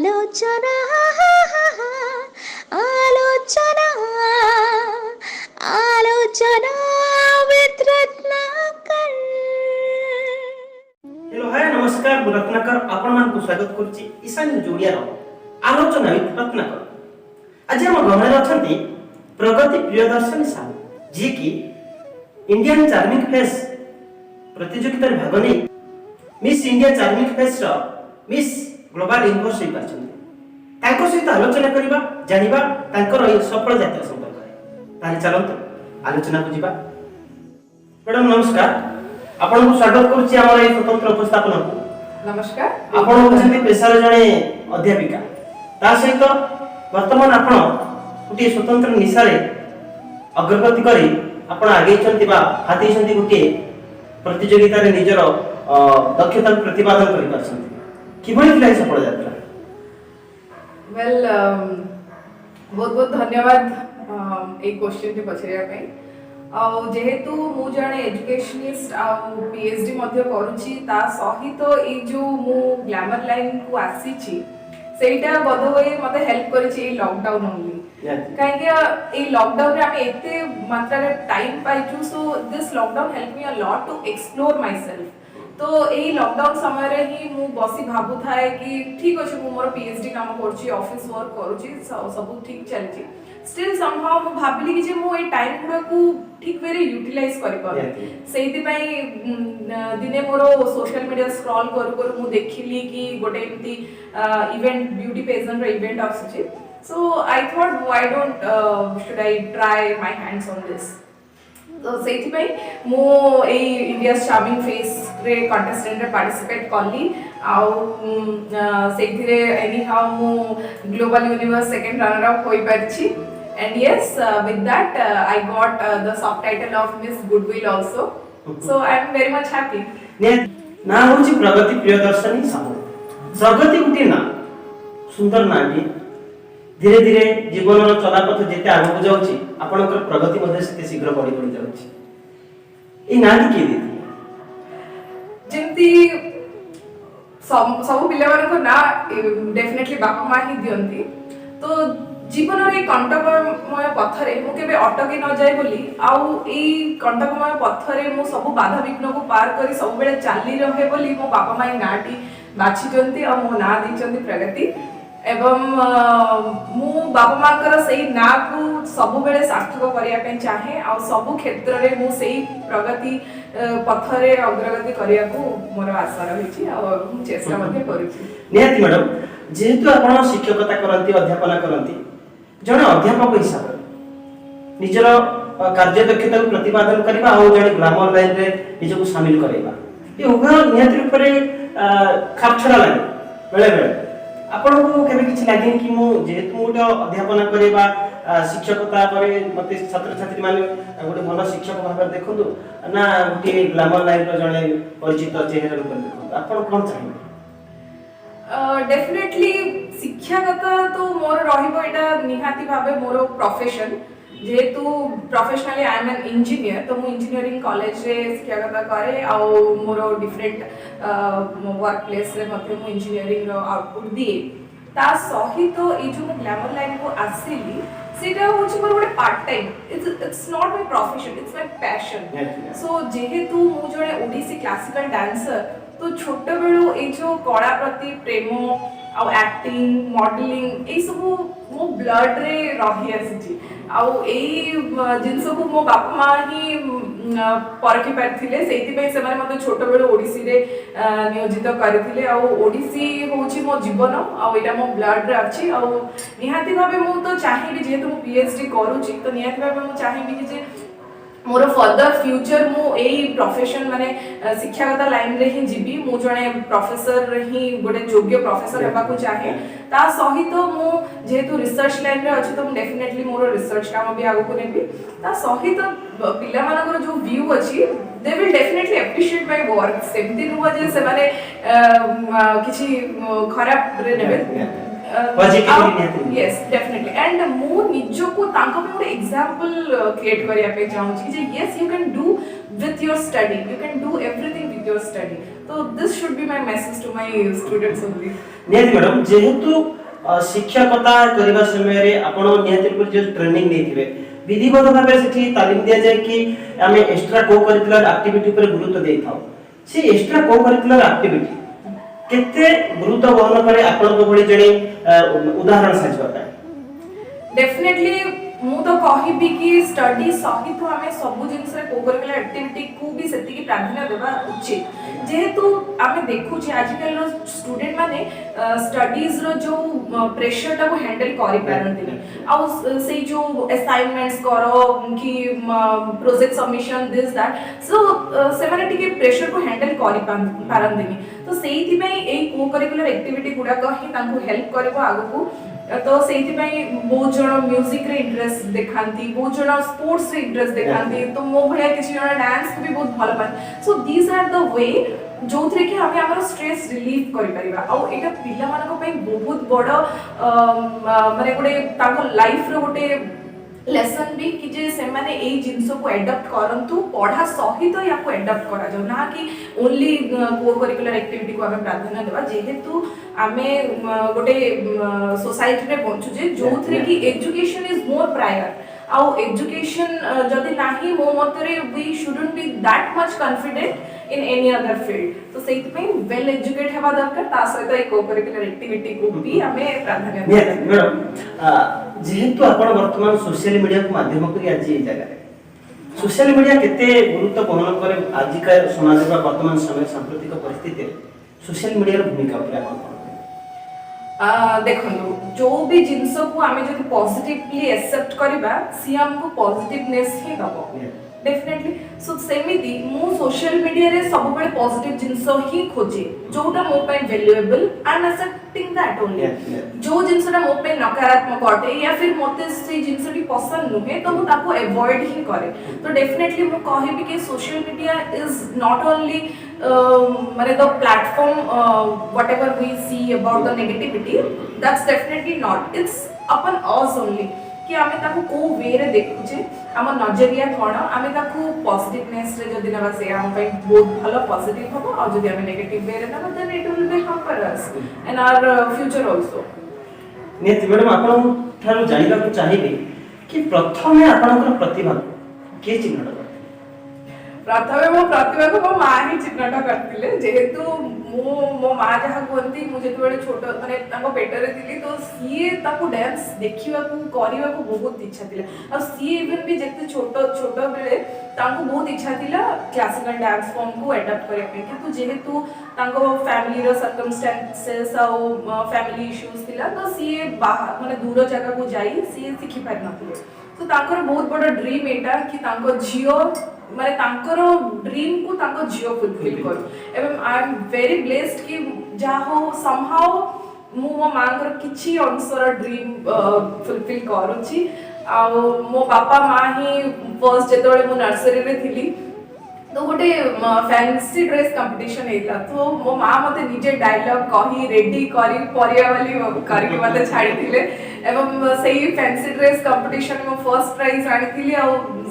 ఆలోచన ఆలోచన ఆలోచన with रत्नाकर। हेलो हाय नमस्कार रत्नाकर आपण मान को स्वागत करछि ईशान जोड़िया रो आलोचना विथ रत्नाकर। आज हम गमन अछंती प्रगति प्रियदर्शनी साहू जी की इंडियन चार्मिंग फेस प्रतियोगिता रे भाग नै मिस इंडिया चार्मिंग फेस रो मिस ग्लोबल यूनिवर्स होई पाछन ताको सहित आलोचना करिबा जानिबा तांकर ए सफल यात्रा संपर्क रे ताले चलंतु आलोचना को जिबा। मैडम नमस्कार आपण को स्वागत करछि हमर ए स्वतंत्र उपस्थापन को। नमस्कार आपण होछन्ती पेशार जणे अध्यापिका ता सहित वर्तमान आपण गुटी स्वतंत्र निशारे अग्रगति करी आपण आगे छन्ती बा हाथी छन्ती गुटी प्रतियोगिता रे निजर दक्षता प्रतिपादन करि पाछन्ती किभଳି ଥିଲା सफल यात्रा? वेल बहुत बहुत धन्यवाद एक क्वेश्चन के पछरिया पई आ जेहेतु मु जणे एजुकेशनिस्ट आ पीएचडी मध्ये करूची ता सहित ए जो मु ग्लैमर लाइन को आसी छी सेटा बदवे मते हेल्प करिछि ए लॉकडाउन ओनली काहे कि ए लॉकडाउन रे आमे एते मात्रा रे टाइम पाइछु so this lockdown help me a lot to explore myself. तो यही लॉकडाउन समय रे ही मु बसी भाबु थाए कि ठीक अछि मु मोर पीएचडी काम करछि ऑफिस वर्क करूछि सब ठीक चलछि स्टिल समहाउ मु भाबिली कि जे मु ए टाइम गुडा को ठीक वे यूटिलाइज करि पाबे सेति पई दिने मोर सोशल मीडिया स्क्रॉल करू मु देखिली कि गोटे एमती इवेंट ब्यूटी पेजेंट रे इवेंट आछि so I thought why don't should I try my hands on this. तो सेति पई मु ए इंडिया चार्मिंग फेस रे कंटेस्टेंट रे पार्टिसिपेट करली आउ सेति रे एनी हाउ मु global universe second runner up होई परछि and yes with that I got the subtitle of miss goodwill also so I am very much happy. ना होची प्रगति प्रियदर्शनी साहू प्रगति गुटी ना सुंदर ना भी धीरे धीरे जीवन चलापथ जेते आगु जाउची आपनकर प्रगति मध्ये सेते शीघ्र बढ़ी बढ़ी जाउची ए नाटी के देती जेंती सब पिला मान को ना डेफिनेटली बापा मां ही दियंती तो जीवन रे कंटकमय पथरे मु केबे अटकी न जाय बोली आउ ए कंटकमय पथरे मु सब बाधा विघ्न को पार करी सब बेले चाली रहे बोली मो बापा माई नाटी बाछि जंती आ मो ना दिचंती प्रगति एवं मु बापा मांकर सही ना को सब बेले सार्थक करिया पे चाहे आ सब क्षेत्र रे मु सही प्रगति पथरे अग्रगति करिया को मोर आशा रहिछि आ मु चेष्टा मध्ये करूछि। निहाती मैडम जेहेतु आपण शिक्षकता करंती अध्यापना करंती जने अध्यापक हिसाब रे निजर कार्य दक्षता को प्रतिपादन करबा आ जने ग्रामर लाइन रे निजको शामिल करैबा ए उभय निहाती रूप रे खाप छड़ा लागे बेले बेले आपण को केबे किछ लागे कि मु जेहेतु मोट अध्यापना करबा शिक्षकता करे मते छात्र छात्री माने गोटे भलो शिक्षक भाबे देखंतु ना गोटे ग्रामर लाइन रो जने परिचित चेहरा रूप देखंतु आपण कोन चाहिबे? डेफिनेटली शिक्षागत तो मोर रहिबो एटा निहाती भाबे मोर प्रोफेशन जेहेतु professionally I am an engineer तो मु इंजीनियरिंग कॉलेज रे शिक्षागत करे आ मोर डिफरेंट वर्क प्लेस रे मध्ये मु इंजीनियरिंग रो आउटपुट दिए ता सहित ए जो मु ग्लैमर लाइन को आसीली सेटा होची मोर गोटे part time it's not my profession it's my passion so जेहेतु मु जणे ओडिसी क्लासिकल डांसर तो छोट बेलू ए जो कला प्रति प्रेम आ एक्टिंग मॉडलिंग ए सब मो ब्लड रे रही आसी आउ ए जिंस को मो बापा मां ही परखि पारथिले सेति पे से माने मते छोट बेलू ओडिसी रे नियोजित करथिले आ ओडिसी होची मो जीवन आ एटा मो ब्लड रे अछि आ निहाती भाबे मु तो चाहिबी जेहेतु मु पीएचडी करूची तो निहाती भाबे मु चाहिबी कि जे मोर फर्दर फ्यूचर मु एई प्रोफेशन माने शिक्षागत लाइन रे ही जीबी मु जणे प्रोफेसर रे ही गोटे योग्य प्रोफेसर हेबा को चाहे ता सहित मु जेहेतु रिसर्च लाइन रे अछि तो डेफिनेटली मोर रिसर्च काम भी आगु को नेबी ता सहित पिला मानकर जो व्यू अछि they will definitely appreciate my work सेमती नुवा जे से माने किछि खराब रे नेबे yes definitely and मु निजो को तांको पे एक एग्जांपल क्रिएट करिया पे चाहू छी जे yes you can do with your study you can do everything with your study so this should be my message to my students only। निहाती मैडम जेहेतु शिक्षकता करने समय आपण निहाती रूप जो ट्रेनिंग नहीं विधिवत भाव से तालीम दि जाए कि आम एक्स्ट्रा को करिकुलर एक्टिविटी पर गुरुत्व दे था से एक्स्ट्रा को करिकुलर एक्टिविटी केते गुरुत्व वहन करे आपण भली जणे उदाहरण साजवा डेफिनेटली मु तो कहबी कि स्टडी सहित आम सब जिनस कोकरिकुलर एक्टिविटी को भी सेतिकी प्राधान्य देवा उचित जेहेतु आम देखुचे आजिकल स्टूडेंट माने स्टडीज रो जो प्रेशर टा को हैंडल करि पारंती आ से जो असाइनमेंट्स करो कि project submission this that so से माने टिके प्रेशर को हैंडल करि पारंती तो सेहि पई ए कोकरिकुलर एक्टिविटी गुडा को ही तांको हेल्प करबो आगु तो सेहि पई बहुत जण म्यूजिक रे इंटरेस्ट देखांती बहुत जण स्पोर्ट्स रे इंटरेस्ट देखांती तो मो भया किछि जण डांस को भी बहुत भल पान सो दीस आर द वे जो थे कि हमें हमर स्ट्रेस रिलीफ करि परिबा आ एटा पिला मानको पई बहुत बड़ माने गोटे ताको लाइफ रो गोटे लेसन भी कि जे से माने ए जिंसो को एडॉप्ट करंतु पढ़ा सहित या को एडॉप्ट करा जाउ ना कि ओनली को करिकुलर एक्टिविटी को हमें प्राधान्य देबा जेहेतु आमे गोटे सोसाइटी रे बंचु जे जो थे कि एजुकेशन इज मोर प्रायर आउ एजुकेशन जदि नाही मो मतरे we shouldn't be that much confident in any other field तो सेति पे वेल एजुकेट हेबा दरकार ता सहित एक कोकरिकुलर एक्टिविटी को भी हमें प्राधान्य देबा मैडम जेहेतु आपण वर्तमान सोशल मीडिया को माध्यम करी आज ए जगह सोशल मीडिया केते गुरुत्व वहन करे आज का समाज का वर्तमान समय सांप्रतिक परिस्थिति सोशल मीडिया भूमिका उपरे आपण देखो जो भी जिनस को आमे जदि पॉजिटिवली एक्सेप्ट करबा सी हमको पॉजिटिवनेस ही दबो डेफिनेटली सो सेमिति मु सोशल मीडिया रे सब बळे पॉजिटिव जिनस ही खोजे जोटा मो पे valuable I am accepting that only जो जिनसटा मो पे नकारात्मक अटे या फिर मते से जिनसटी पसंद नुहे तो मु ताको अवॉइड ही करे तो डेफिनेटली मु कहबी कि social media is not only माने the platform whatever we see about the negativity that's definitely not it's upon us only कि आमे ताको को वे रे देखुचे हम नजरिया कोन आमे ताको पॉजिटिवनेस रे जदि नबा से हम पे बहुत भलो पॉजिटिव हबो और जदि आमे नेगेटिव वे रे नबा then it will be hamper us and our future also नेति मैडम आपण थारो जानिबा को चाहिबे कि प्रथमे आपनकर प्रतिभा के चिन्हट प्रथमे मो प्रतिभा को मो मां ही चिन्हट करथिले जेहेतु मो मां जहा कोंती मु जेते बडे छोट माने ताको पेटर दिली तो सीए ताको डांस देखिबा को करिबा को बहुत इच्छा थिला और सीए इवन भी जेते छोट छोट बेले ताको बहुत इच्छा थिला क्लासिकल डांस फॉर्म को एडॉप्ट करे पे किंतु जेहेतु ताको फैमिली रो सर्कमस्टेंसेस और फैमिली इश्यूज थिला तो सीए बाहर माने दूर जगह को जाई सीए सिखि पार नथिले तो ताकर बहुत बड़ ड्रीम एटा कि ताको जियो माने तांकर ड्रीम को तांको जियो फुलफिल करू एवं आई एम वेरी ब्लेस्ड कि जा हो समहाउ मु मो मांकर किछि अंशर ड्रीम फुलफिल करूची आ मो पापा मां ही फर्स्ट जेतोले मु नर्सरी रे थिली तो गोटे फैंसी ड्रेस कंपटीशन हेला तो मो मां मते निजे डायलॉग कही रेडी करी परिया वाली करके मते छाडी थिले एवं सेही फैंसी ड्रेस कंपटीशन में फर्स्ट प्राइज आनी थिली आ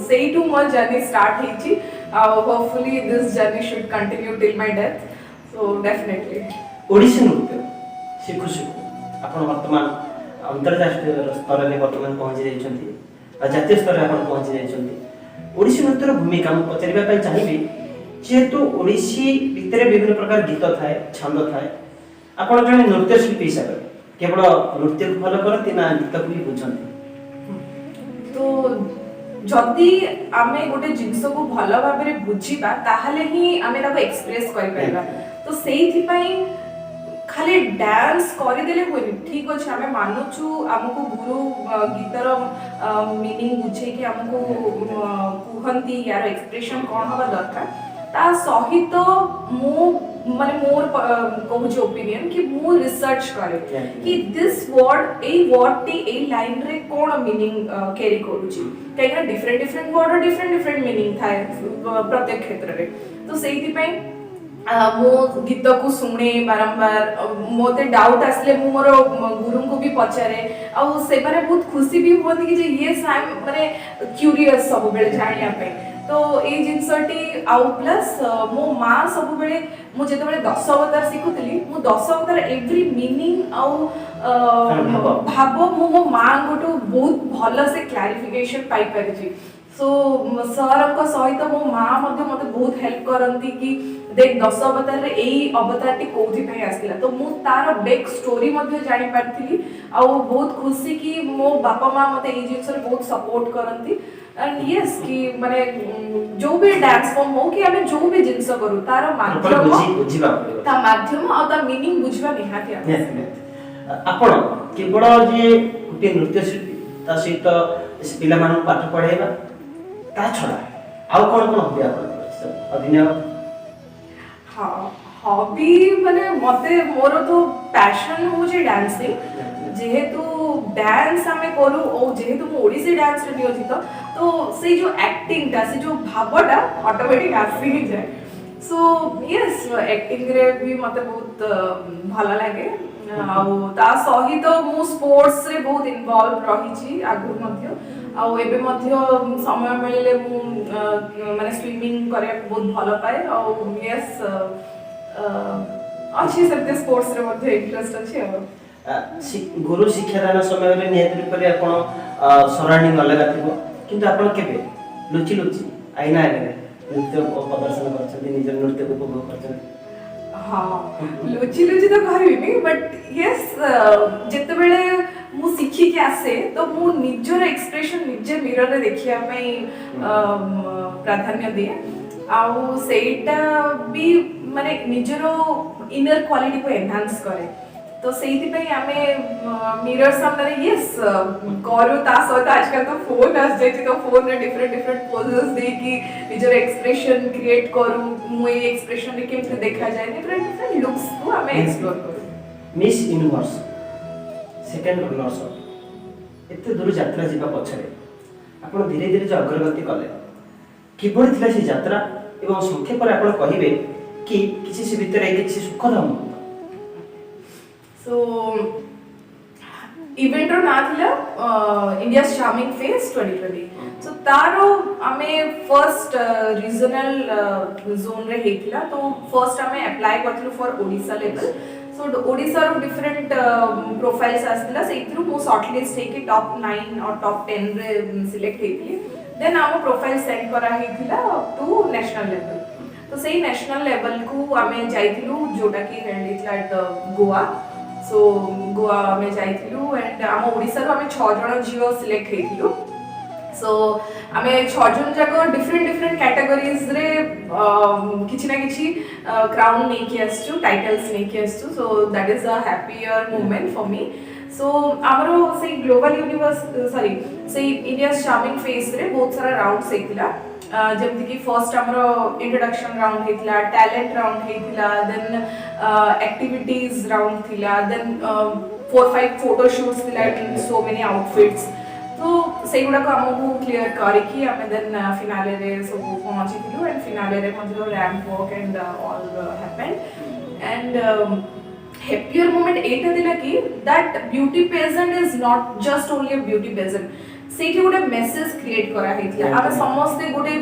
सेही टू मो जर्नी स्टार्ट हेची आ hopefully this journey should continue till my death so definitely Odissi नृत्य शिखु शिखु आपण वर्तमान अंतर्राष्ट्रीय स्तर रे वर्तमान पहुंची जाइछंती आ जातीय स्तर रे आपण पहुंची जाइछंती ओडिसी नृत्यर भूमिका हम पचारिबा पई चाहिबे जेहेतु ओडिसी भितरे विभिन्न प्रकार गीत थाए छंद थाए आपण जने नृत्य शिल्पी हिसाब केवल नृत्य को फॉलो करती ना गीत को भी बुझंती तो जदि आमे गोटे जिंस को भलो भाबरे बुझीबा ताहाले ही आमे ताको एक्सप्रेस करि परबा तो सेहि पई खाली डांस करि देले होइनी ठीक अछि आमे मानुछु हमको गुरु गीतर मीनिंग बुझे कि हमको कुहंती यार एक्सप्रेशन कोन होबा दरकार ता सहित मो माने मोर कहू जे ओपिनियन कि मो रिसर्च करे कि this word a word T A line रे कोन मीनिंग कैरी करूची कहिना different different word different meaning थाए प्रत्येक क्षेत्र रे तो सेहि पई मो गीत को सुने बारंबार मोते डाउट आसले मु मोर गुरु को भी पचारे आ से बारे बहुत खुशी भी होती कि जे यस आई एम माने क्यूरियस सब बेले जानिया पे तो ये जिनसटी आउ प्लस मो माँ सब बेले मु जेते बेले 10 अवतार शिखुतली मु 10 अवतार एवरी मीनिंग आउ भाव मो माँ गोटो बहुत भल से क्लारिफिकेशन पाई परिछि सो सर को सहित मो माँ मते बहुत हेल्प करंती कि देख 10 अवतार रे एई अवतारटी कोथि पय आस्तिला तो मु तार बैक स्टोरी मध्ये जानि पारथिली आ बहुत खुशी कि मो बापा माँ मते एई जिंस रे बहुत सपोर्ट करंती एंड यस कि माने जो भी डांस फॉर्म हो कि हमें जो भी जिंस करू तार माध्यम ता माध्यम आ ता मीनिंग बुझवा निहाती आपण केवल जे गुटे नृत्य शिल्पी ता सहित पिला मानन पाठ पढाइबा ता छडा आउ कोन कोन हबी आपण अभिनय हाँ हॉबी माने मते मोर तो पैशन हो जे डांसिंग जेहेतु डांस आमे करू ओ जेहेतु मो ओडिसी डांस रे नियोजित तो से जो एक्टिंग ता से जो भावटा ऑटोमेटिक आसी ही जाए सो यस एक्टिंग रे भी मते बहुत भला लागे आउ ता सहित मु स्पोर्ट्स रे बहुत इन्वॉल्व रही छी आगु मध्ये आउ एबे मध्ये समय मिलले मु माने स्विमिंग करे बहुत भलो पाए आउ यस अच्छी सबते स्पोर्ट्स रे मध्ये इंटरेस्ट अछि गुरु शिक्षादान समय रे नियंत्रित करे आपण सराउंडिंग अलग थिबो किंतु आपण केबे लुचि लुचि आईना आगे नृत्य प्रदर्शन करछथि निज नृत्य को उपभोग करछथि हाँ लुचि लुचि तो कहबिनी बट यस जेते बेले मु सिखी के आसे तो मु निजर एक्सप्रेशन निजे मिरर रे देखिया पई प्राधान्य दिए आउ सेटा भी माने निजरो इनर क्वालिटी को एनहांस करे तो सेहिति पई आमे मिरर सामने यस करू ता सहित आजकल तो फोन आस जाई तो फोन रे डिफरेंट पोजेस दे कि निजर एक्सप्रेशन क्रिएट करू मु ए एक्सप्रेशन रे केमते देखा जाय डिफरेंट लुक्स को आमे एक्सप्लोर करू मिस यूनिवर्स सेकंड रनर्स एते दूर यात्रा जीवा पछरे आपण धीरे धीरे जो अग्रगति कले किबोली थिला से यात्रा एवं संक्षेप रे आपण कहिबे कि किछि से भीतर किछि सुखद हम सो इवेंट रो ना थिला इंडिया चार्मिंग फेस 2020 सो तारो आमे फर्स्ट रीजनल जोन रे हेतिला तो फर्स्ट आमे अप्लाई करथलु for Odisha level so Odisha रो डिफरेंट प्रोफाइल्स आस्तिला सेइथरु मो शॉर्टलिस्ट हेकी टॉप 9 और टॉप 10 रे सिलेक्ट हेतिली देन आमो प्रोफाइल सेंड करा हेतिला टू नेशनल लेवल तो सेही नेशनल लेवल को आमे जाइथिलु जोटा की हेल्ड हेतिला एट गोवा सो गोवा में जाइथिलु एंड आम ओडिसा रो आमे 6 जण जियो सिलेक्ट हेतिलु सो आमे 6 जण जाको डिफरेंट कैटेगरीज रे किछि ना किछि क्राउन नै कि आसछु टाइटल्स नै कि आसछु so that is a happier moment for me so हमरो से ग्लोबल यूनिवर्स सॉरी से इंडिया चार्मिंग फेस रे बहुत सारा राउंड्स हेतिला जमति कि फर्स्ट हमरो इंट्रोडक्शन राउंड हेतिला टैलेंट राउंड हेतिला देन एक्टिविटीज राउंड थिला देन 4-5 फोटो शूट्स थिला इन सो मेनी आउटफिट्स तो सेही गुडा को हमहु क्लियर करी कि हमें देन फिनाले रे सब पहुंची थिलु एंड फिनाले रे मतलब ramp walk and all happened and happier moment एटा दिला कि that beauty pageant is not just only a beauty pageant सेठी गोटे मेसेज क्रिएट करा हेतिला आमे समस्त गोटे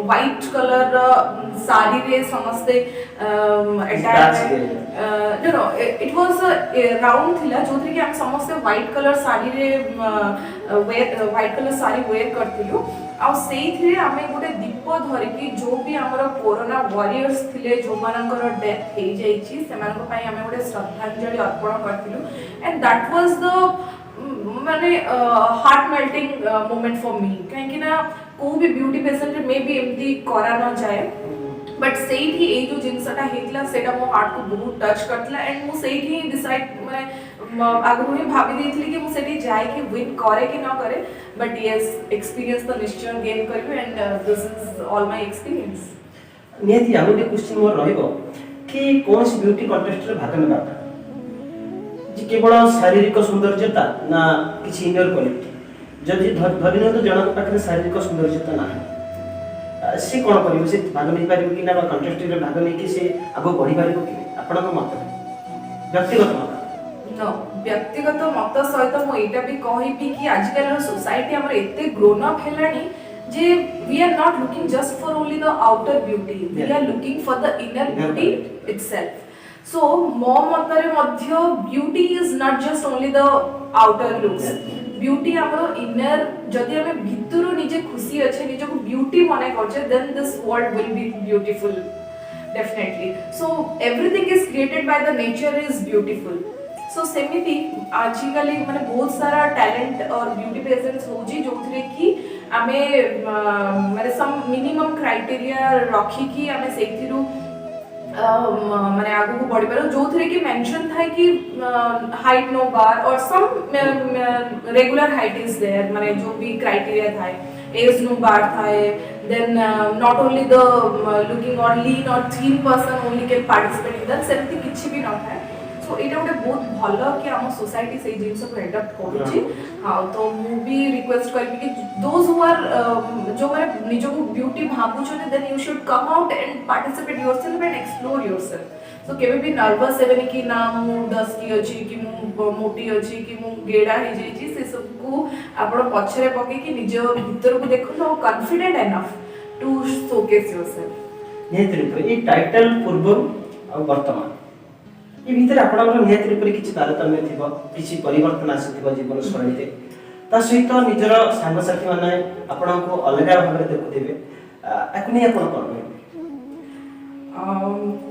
व्हाइट कलर साड़ी रे समस्त attach no it was a round थिला जोथि कि हम समस्त व्हाइट कलर साड़ी रे व्हाइट कलर साड़ी वेयर करथिलु आ सेइथि आमे गोटे दीप धरि कि जो भी हमर कोरोना वॉरियर्स थिले जो मानकर डेथ हे जाईची सेमानक पई आमे गोटे श्रद्धांजलि अर्पण करथिलु एंड दैट वाज द माने हार्ट मेल्टिंग मोमेंट फॉर मी काहे कि ना को भी ब्यूटी पेशेंट मे बी एमती करा न जाए बट सेठी ए जो जिनसटा हेतला सेटा मो हार्ट को बहुत टच करतला एंड मो सेठी डिसाइड माने आगु ही भाबी देथली कि मो सेठी जाय कि विन करे कि न करे बट यस एक्सपीरियंस तो निश्चय गेन करबी and this is all my experience नियति आगु क्वेश्चन मोर रहइबो कि कोन ब्यूटी कंटेस्ट रे भाग नेबा जे केवल शारीरिक सौंदर्यता ना किछि इनर क्वालिटी जदि धरिनो तो जनक पाखरे शारीरिक सौंदर्यता ना से कोन करिवो से भाग नै पारिबो कि ना कंटेस्ट रे भाग नै कि से आगो बढ़ी पारिबो कि आपण को मत व्यक्तिगत मत नो व्यक्तिगत मत सहित मो एटा भी कहिबी कि आजकल सोसाइटी हमर एते ग्रोन अप हेलानी जे we are not looking just for only the outer beauty, we Yeah. are looking for the inner Inner beauty beauty. itself. So ମୋ ମତରେ ମଧ୍ୟ beauty is not just only the outer looks. Yeah. Beauty ଆମର inner ଯଦି ଆମେ ଭିତରୁ ନିଜେ ଖୁସି ଅଛେ ନିଜକୁ beauty ମନେ କରୁଛେ then this world will be beautiful definitely. So everything is created by the nature is beautiful. So सेମିତି आजिकली माने बहुत सारा टैलेंट और ब्यूटी पेजेंट्स होजी जोथरे कि आमे माने सम मिनिमम क्राइटेरिया रखी कि आमे सेथिरु माने आगु को बढ़ी पारो जोथरे कि मेंशन था कि हाइट नो बार और some regular height is there माने जो भी क्राइटेरिया था एज नो बार था then not only the looking और लीन और thin person only can participate in that सेमती किछि भी न था सो एटा गोटे बहुत भलो कि हम सोसाइटी से जिंस को एडॉप्ट करूची हां तो मु भी रिक्वेस्ट करबी कि दोज हु आर जो माने निजो को ब्यूटी भाबु छने then you should come out and participate yourself and explore yourself so केबे भी नर्वस हेबेनी कि ना मु डस्की अछि कि मु मोटी अछि कि मु गेडा हे जेछि से सब को आपण पछरे पके कि निजो भीतर को देखो no confident enough to showcase yourself नियत रूप ए टाइटल पूर्व और वर्तमान ए भीतर आपनकर नियत रूप किछि तारतम्य थिबो किछि परिवर्तन आसीथिबो जीवन शैली रे ता सहित निजर सांग साथी माने आपनको अलगा भाबरे देखुथिबे आकुनी आपन कोन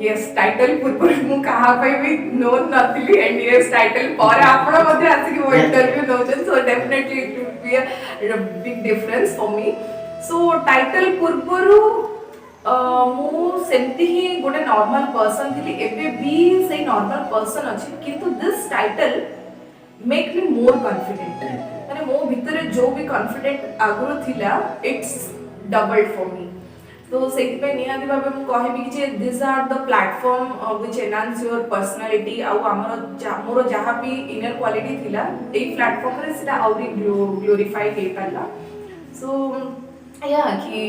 यस टाइटल पूर्व मु कहा पे भी नोन नथिली एंड यस टाइटल पर आपण मध्ये आसी कि वो इंटरव्यू नोचन so definitely it would be a big difference for me so title पूर्वरु मु सेमती ही गोटे नॉर्मल पर्सन थिली एबे भी से नॉर्मल पर्सन अछि किंतु this title make me more confident माने मो भितरे जो भी कॉन्फिडेंट आगुरु थिला इट्स डबल्ड फॉर मी तो सेति पे निहाती भाबे मु कहबी कि जे this are the platform which enhance your personality आ हमर मोर जहा भी इनर क्वालिटी थिला ए प्लेटफॉर्म रे सेटा आउरी ग्लोरीफाई हे पाला सो या कि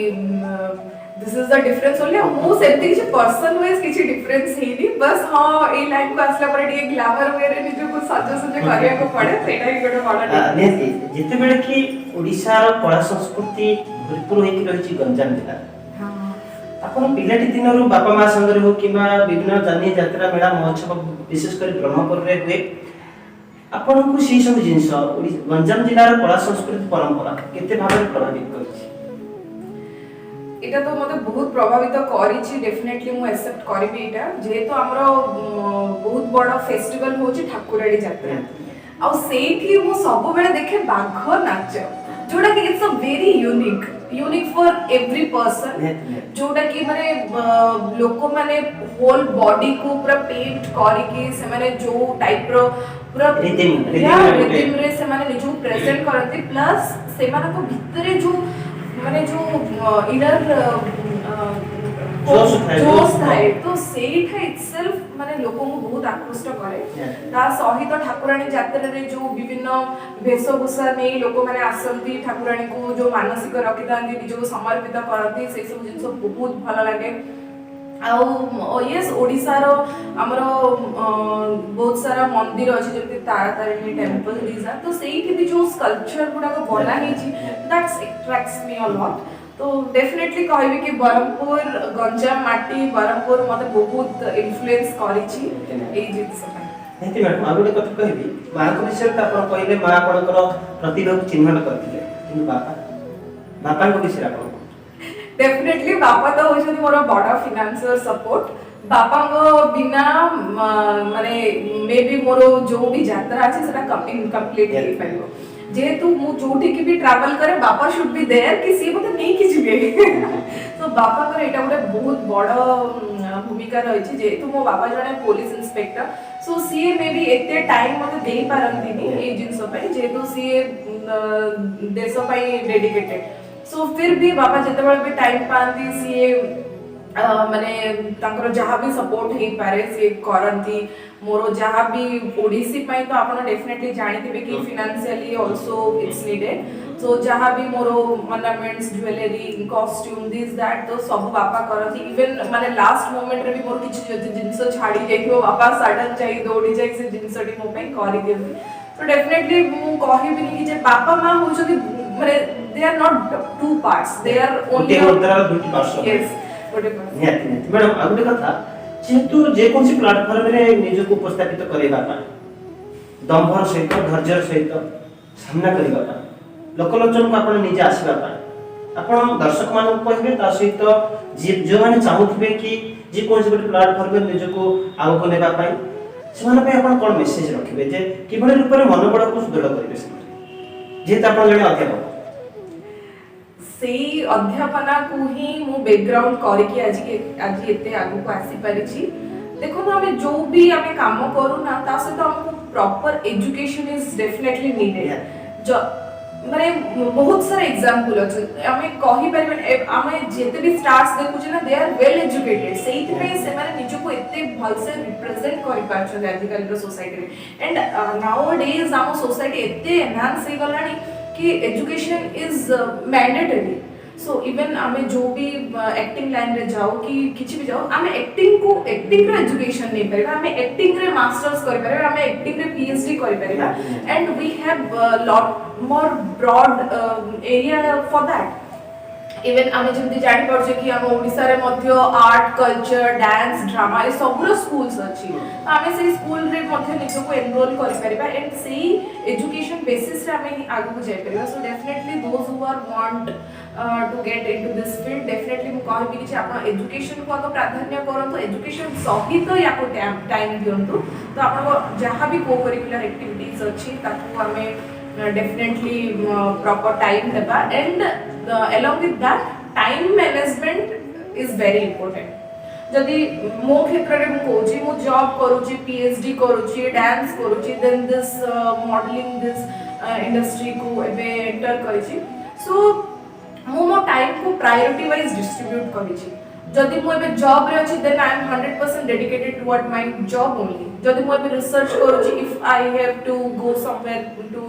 this is the difference only मो सेति कि पर्सन वाइज किछि डिफरेंस हेनी बस हां ए लाइन को आसला पर डी ग्लैमर वे रे निजो को सज सज करिया को पड़े सेटा ही गोटे बडा नेति जिते बेले कि ओडिसा रो कला संस्कृति भरपूर होई रहिछि गंजाम जिल्ला आपण पिलाटी दिनरु बापा मा संगरे हो किबा विभिन्न जानी यात्रा मेला महोत्सव विशेष कर ब्रह्मपुर रे हुए आपण को सी सब जिंस गंजाम जिल्ला रो कला संस्कृति परंपरा केते भाबे प्रभावित करछि এটা তো মতে বহুত প্রভাবিত করিছি ডেফিনেটলি মু অ্যাকসেপ্ট করিবি এটা যেহেতু আমরা বহুত বড় ফেস্টিভাল হচ্ছে ঠাকুরাড়ি যাত্রা আর সেইটি মু সববেলে দেখে বাঘ নাচ जोटा कि it's a very unique for every person जोटा कि माने लोक माने होल बॉडी को पूरा पेंट करी कि से माने जो टाइप रो पूरा रिदम रे से माने निजो प्रेजेंट करते प्लस से माने को भीतरे जो माने जो इनर जोश थाए तो सेठा इटसेल्फ माने लोकों को बहुत आकृष्ट करे ता सहित ठाकुराणी जात्रा रे जो विभिन्न वेशभूषा नै लोक माने आसंती ठाकुराणी को जो मानसिक रखितांती निजो समर्पित करती से सब जिंस बहुत भलो लागे आउ यस ओडिसा रो हमरो बहुत सारा मंदिर अछि जेते तारा तारिणी टेंपल दिसा तो सेठी भी जो स्कल्पचर गुडा को बना हे छी that's attracts me a lot तो डेफिनेटली कहबी कि बरहमपुर गंजाम माटी बरहमपुर मते बहुत इन्फ्लुएंस करी छी ए जिंस नेति मैडम आगुडे कथा कहबी मां को विषय त आपण कहले मां आपनकर प्रतिभा को चिन्हन करथिले किंतु बापा को विषय आपण डेफिनेटली बापा तो होछन मोर बड़ा फाइनेंशियल सपोर्ट बापा को बिना माने मे बी मोर जो भी यात्रा अछि सेटा कंप्लीट हे पाइबो जेहेतु मु जोठी की भी ट्रैवल करे बापा शुड बी देयर कि सी मते नहीं कि जिवे तो बापा कर एटा गोटे बहुत बड़ भूमिका रही छी जेहेतु मो बापा जने police inspector so she may be एते टाइम मते देई पारंतिनी ए जिंस पई जेहेतु सी देश पई डेडिकेटेड सो फिर भी बापा जते बेले भी टाइम पांती सी माने तांकर जहा भी सपोर्ट हे पारे से करंती मोरो जहा भी ओडिसी पई तो आपण डेफिनेटली जानिथिबे कि financially also it's needed so जहा भी मोरो ornaments jewellery costume this that तो सब बापा करंती इवन माने लास्ट मोमेंट रे भी मोर किछि जिंस छाडी जाइथो बापा सडन जाई दौड़ी जाई से जिंसटी मो पई करि दियंती तो डेफिनेटली मु कहिबिनी कि जे बापा मां होछथि माने they are not two parts, they are only गोटे मुद्रार दुटी पार्श्व yes गोटे part. निहाती निहाती मैडम आ गोटे कथा जेहेतु जे कोनसी प्लेटफॉर्म रे निजको उपस्थापित करैबा पा दंभर सहित धैर्यर सहित सामना करबा पा लोकलोचन को आपण निजे आसीबा पा आपण दर्शक मान कहबे ता सहित जे जो माने चाहुथिबे कि जे कोनसी गोटे प्लेटफॉर्म रे निजको आगो को नेबा पाई सेमान पे आपण कोन मेसेज रखिबे जे किभଳି रूपरे मनोबल को सुदृढ़ करिवे से जेत आपण जने अध्यापक सेई अध्यापना को ही मु बैकग्राउंड करके आज एते आगु को आसी परिछि देखो ना हमें जो भी हमें काम करू ना ता से तो हमको proper education is definitely needed जो माने बहुत सारा एग्जांपल अछि हमें कहि परिबे हमें जेते भी स्टार्स देखु जे ना दे आर वेल एजुकेटेड सेइति पे से माने निजो को एते भल से रिप्रेजेंट करि पाछन आजिकल रो सोसाइटी रे एंड नाउ डेज हम सोसाइटी एते एनहांस हे गलानी कि education is mandatory so even हमें जो भी एक्टिंग लाइन रे जाओ कि किछि भी जाओ हमें एक्टिंग रो एजुकेशन नै परबा हमें एक्टिंग रे मास्टर्स करि परबा हमें एक्टिंग रे पीएचडी करि परबा and we have lot more broad area for that even हमें जल्दी जानि पड़छे कि हम ओडिसा रे मध्य आर्ट कल्चर डांस ड्रामा ए सबरो स्कूल्स अछि हमें से स्कूल रे मध्य निजो को एनरोल करि परबा एंड से एजुकेशन बेसिस रे हमें आगु को जाय परबा so definitely those who are want to get into this field definitely मु कहबी कि आपण एजुकेशन को आगो प्राधान्य करंतु एजुकेशन सहित या को टाइम दियंतु तो आपण जहां भी को करिकुलर एक्टिविटीज अछि ताकू हमें definitely proper time deba and along with that time management is very important जदि मो क्षेत्र रे मु कोची मु जॉब करूची पीएचडी करूची डांस करूची then this modelling this industry को एबे एंटर करिची सो मो टाइम को प्रायोरिटी वाइज डिस्ट्रीब्यूट करिची जदि मु एबे जॉब रे अछि then I am 100% dedicated toward my job only जदि मु एबे रिसर्च करूची if I have to go somewhere to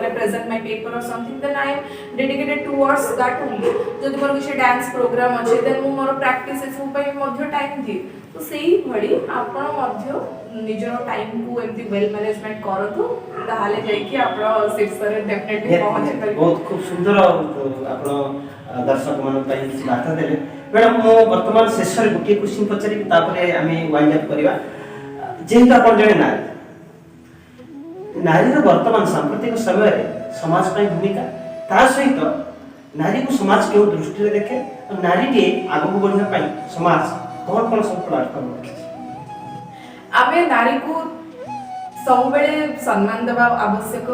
represent my paper or something then I am dedicated towards that only जदि मोर किछ डांस प्रोग्राम अछि then मु more practice सब पय मध्य टाइम दी तो सेही भली आपण मध्य निजर टाइम को एमती वेल मैनेजमेंट करतो ताहाले जाई कि आपण शीर्ष रे डेफिनेटली पहुंच परिबो बहुत खूब सुंदर आपण दर्शक मन पय किछ बात देले मैडम मो वर्तमान शेष रे गुटी क्वेश्चन पचारि तापरे आमी वाइंड अप करिवा जेंता आपण जने नारी वर्तमान सांप्रतिक समय रे समाज पय भूमिका ता सहित नारी को समाज के दृष्टि रे देखे और नारी के आगु बढ़िया पय समाज कोन कोन सब प्लेटफॉर्म रखि आमे नारी को सब बेले सम्मान देबा आवश्यक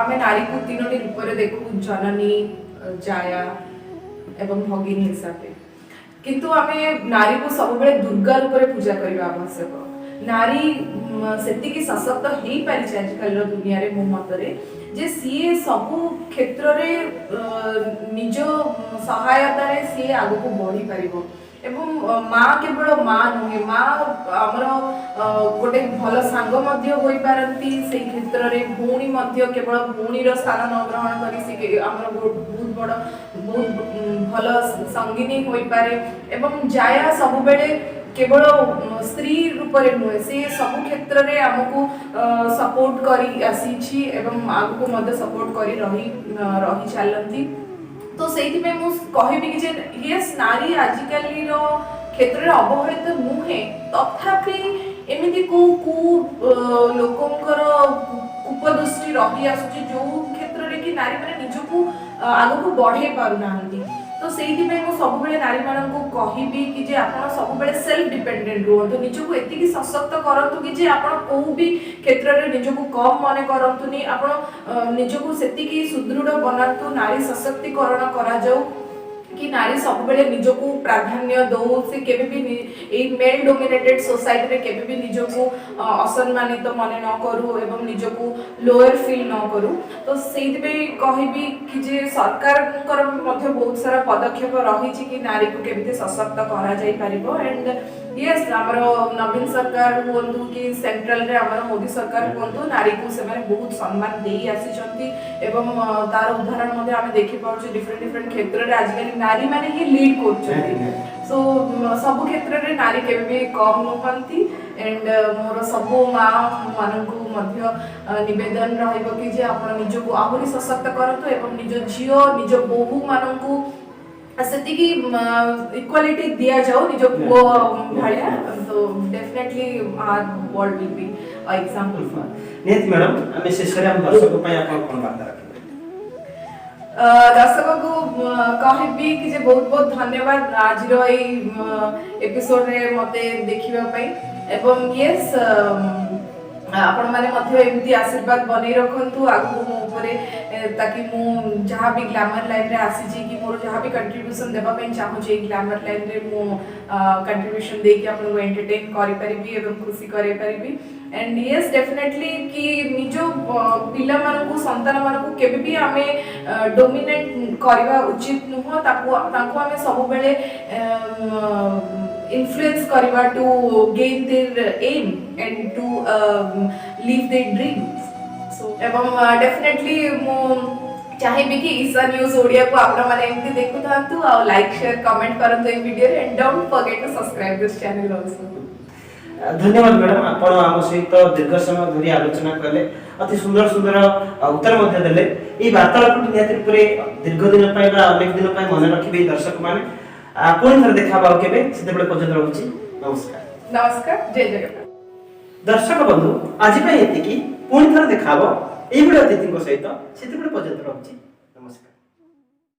आमे नारी को तीनोटी रूप रे देखु जननी जाया एवं भगिनी हिसाब रे किंतु आमे नारी को सब बेले दुर्गा रूप रे पूजा करबा आवश्यक नारी सेति की सशक्त हेई पारि छै आजकल रो दुनिया रे मो मतरे जे सीए सब क्षेत्र रे निजो सहायता रे सीए आगु को बढ़ी परिबो एवं माँ केवल माँ नुहे माँ हमर गोटे भल सांग मध्य होई पारंती से क्षेत्र रे भूणी मध्य केवल भूणी रो स्थान न ग्रहण करी से हमर बहुत बड़ बहुत भल संगिनी होई पारे एवं जाया सब बेले केवल स्त्री रूप रे नुहे से सब क्षेत्र रे हमकु सपोर्ट करी आसी छी एवं आगु को मध्य सपोर्ट करी रही चलंती तो सेति पे मु कहबी कि जे यस नारी आजिकली रो क्षेत्र रे अवहेलित नुहे तथापि एमिति को लोकंकर उपदृष्टि रही आसुची जो क्षेत्र रे कि नारी माने निजको आगु को बढ़े पारु नाहंती तो सेति पे मु सब बेले नारी मानन को कहबी कि जे आपण सब बेले सेल्फ डिपेंडेंट रहंतु निजको एति कि सशक्त करंतु कि जे आपण को भी क्षेत्र रे निजको कम माने करंतु नि आपण निजको सेति कि सुदृढ़ बनातु नारी सशक्तिकरण करा जाऊ कि नारी सब बेले निजको प्राधान्य दो से केबे भी ए मेल डोमिनेटेड सोसाइटी रे केबे भी निजको असम्मानित माने न करू एवं निजको लोअर फील न करू तो सेति पे कहबी कि जे सरकार कर मध्ये बहुत सारा पदक्षेप रही छि कि नारी को केबे सशक्त करा जाई परिबो एंड यस हमरो नवीन सरकार होंतु कि सेंट्रल रे हमरो मोदी सरकार होंतु नारी को से माने बहुत सम्मान देई आसी छथि एवं तार उदाहरण मध्ये हम देखि पाउछु डिफरेंट क्षेत्र रे आजकल नारी माने ही लीड करछथि सो सब क्षेत्र रे नारी केबे भी कम न पंती एंड मोर सब माँ मानकु मध्य निवेदन रहिबो कि जे आपण निजको आहुरी सशक्त करतो एवं निज झियो निज बोहू मानकु सेति की इक्वालिटी दिया जाओ निज पुओ भालिया तो definitely our world will be a example for Niyati madam हमें शेषरे हम दर्शक पय आपण कोन बात रखिबे दर्शक को कहबी कि जे बहुत बहुत धन्यवाद आज रो एपिसोड रे मते देखिबा पई एवं यस आपण माने मध्य एमती आशीर्वाद बनै रखंतु आगु मो ऊपरे ताकि मु जहाँ भी ग्लैमर लाइन रे आसी छी कि मोर जहाँ भी कंट्रीब्यूशन देबा पई चाहू छी ग्लैमर लाइन रे मु कंट्रीब्यूशन दे कि आपण को एंटरटेन करि परिबी एवं खुशी करि परिबी एंड यस डेफिनेटली कि निजो पिला मानकु संतान मानकु केबे भी हमें डोमिनेट करबा उचित नुह ताकु हमें सब बेले influence kariba to gain their aim and to live their dreams so एवं definitely मु चाहेबी कि ईसा न्यूज ओडिया को आपण माने एमती देखु थांतु आ लाइक शेयर कमेंट करंतु ए वीडियो रे and don't forget to subscribe this channel also धन्यवाद मैडम आपण आम सहित दीर्घ समय धरी आलोचना कले अति सुंदर सुंदर उत्तर मध्य देले ई वार्तालाप नियति पूरे दीर्घ दिन पय बा अनेक दिन पय मन रखिबे दर्शक माने पुणी थर देखा बाउ केबे सेते बळे पर्यंत रहउची नमस्कार नमस्कार जय जगन्नाथ दर्शक बंधु आज पय एति की पुणी थर देखाबो एई वीडियो अतिथि को सहित सेते बळे पर्यंत रहउची।